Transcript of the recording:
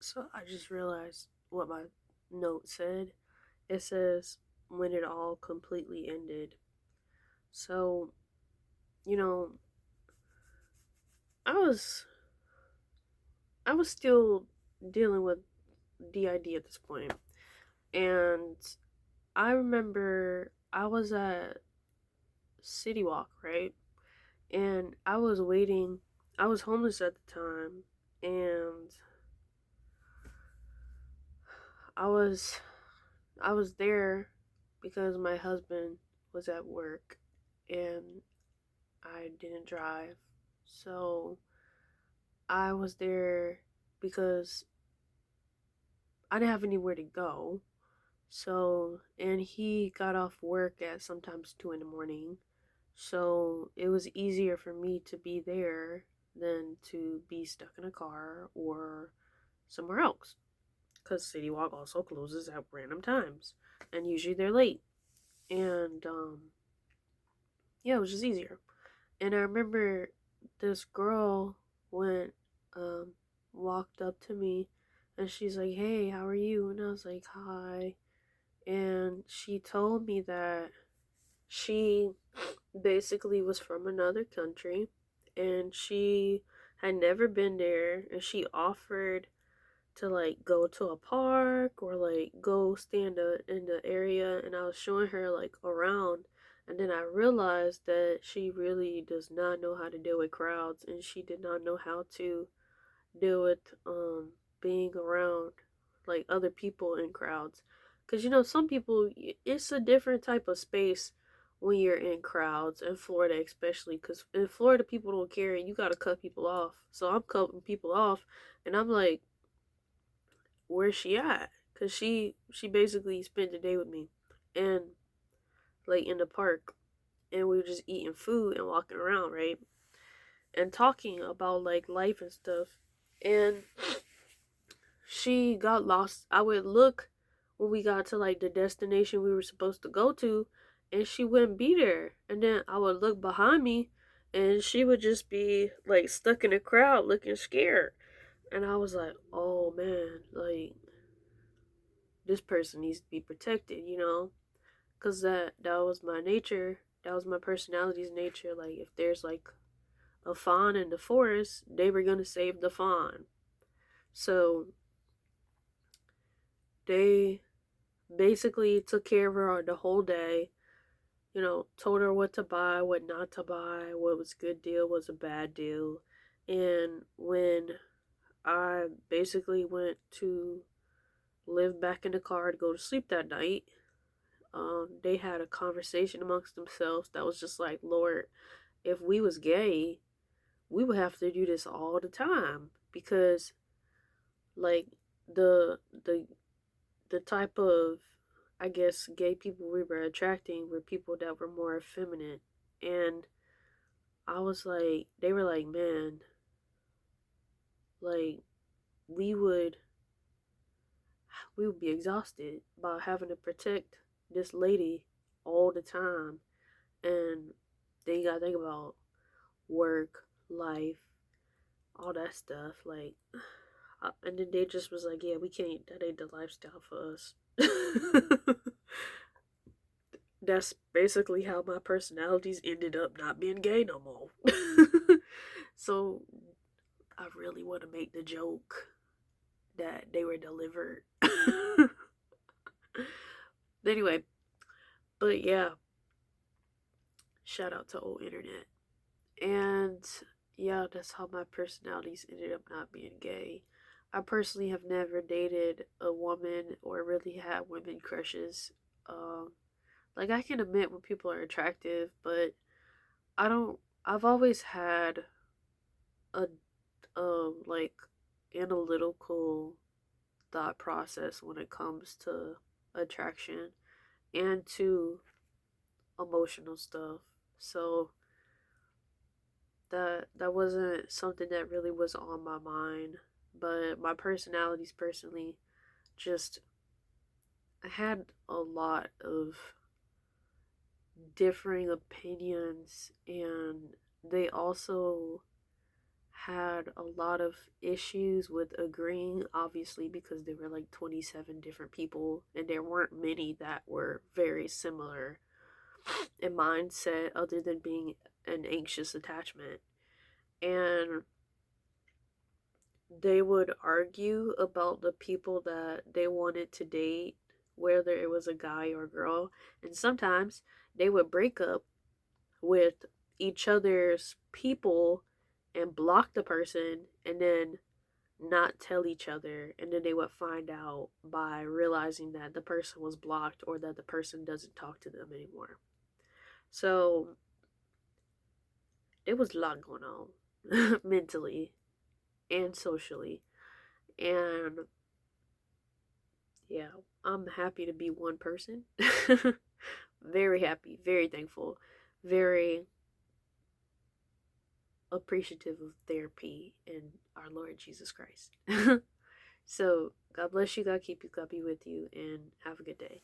So I just realized what my note said. It says when it all completely ended. So, you know, I was I was still dealing with DID at this point. And I remember I was at City Walk, right? And I was waiting. I was homeless at the time, and I was I was there because my husband was at work and I didn't drive. So I was there because I didn't have anywhere to go. So, and he got off work at sometimes 2 in the morning. So it was easier for me to be there than to be stuck in a car or somewhere else. Because City Walk also closes at random times. And usually they're late. And yeah, it was just easier. And I remember this girl went, um, walked up to me and she's like, "Hey, how are you?" And I was like, "Hi." And she told me that she basically was from another country and she had never been there, and she offered to like go to a park or like go stand in the area, and I was showing her like around, and then I realized that she really does not know how to deal with crowds, and she did not know how to deal with being around like other people in crowds, because some people, it's a different type of space when you're in crowds in Florida, especially because in Florida people don't care and you gotta cut people off. So I'm cutting people off, and I'm like, where's she at? Cause she basically spent the day with me, and like in the park, and we were just eating food and walking around, right, and talking about like life and stuff. And she got lost. I would look when we got to like the destination we were supposed to go to, and she wouldn't be there. And then I would look behind me, and she would just be like stuck in a crowd looking scared. And I was like, oh man, like this person needs to be protected, because that was my nature. That was my personality's nature. Like if there's like a fawn in the forest, they were gonna save the fawn. So they basically took care of her the whole day. Told her what to buy, what not to buy, what was a good deal, what was a bad deal. And when I basically went to live back in the car to go to sleep that night, they had a conversation amongst themselves that was just like, Lord, if we was gay, we would have to do this all the time, because like the the the type of, I guess, gay people we were attracting were people that were more effeminate. And I was like, they were like, man, like we would we would be exhausted by having to protect this lady all the time. And then you gotta think about work, life, all that stuff. Like, and then they just was like, yeah, we can't, that ain't the lifestyle for us. That's basically how my personalities ended up not being gay no more. So I really want to make the joke that they were delivered. Anyway, but yeah, shout out to old internet. And yeah, that's how my personalities ended up not being gay. I personally have never dated a woman or really had women crushes. Um, like I can admit when people are attractive, but I don't. I've always had a like analytical thought process when it comes to attraction and to emotional stuff. So that wasn't something that really was on my mind. But my personalities personally just, I had a lot of differing opinions, and they also had a lot of issues with agreeing, obviously, because there were like 27 different people, and there weren't many that were very similar in mindset other than being an anxious attachment. And they would argue about the people that they wanted to date, whether it was a guy or a girl. And sometimes they would break up with each other's people and block the person and then not tell each other. And then they would find out by realizing that the person was blocked or that the person doesn't talk to them anymore. So there was a lot going on mentally and socially. And yeah, I'm happy to be one person. Very happy, very thankful, very appreciative of therapy and our Lord Jesus Christ. So, God bless you, God keep you, God be with you, and have a good day.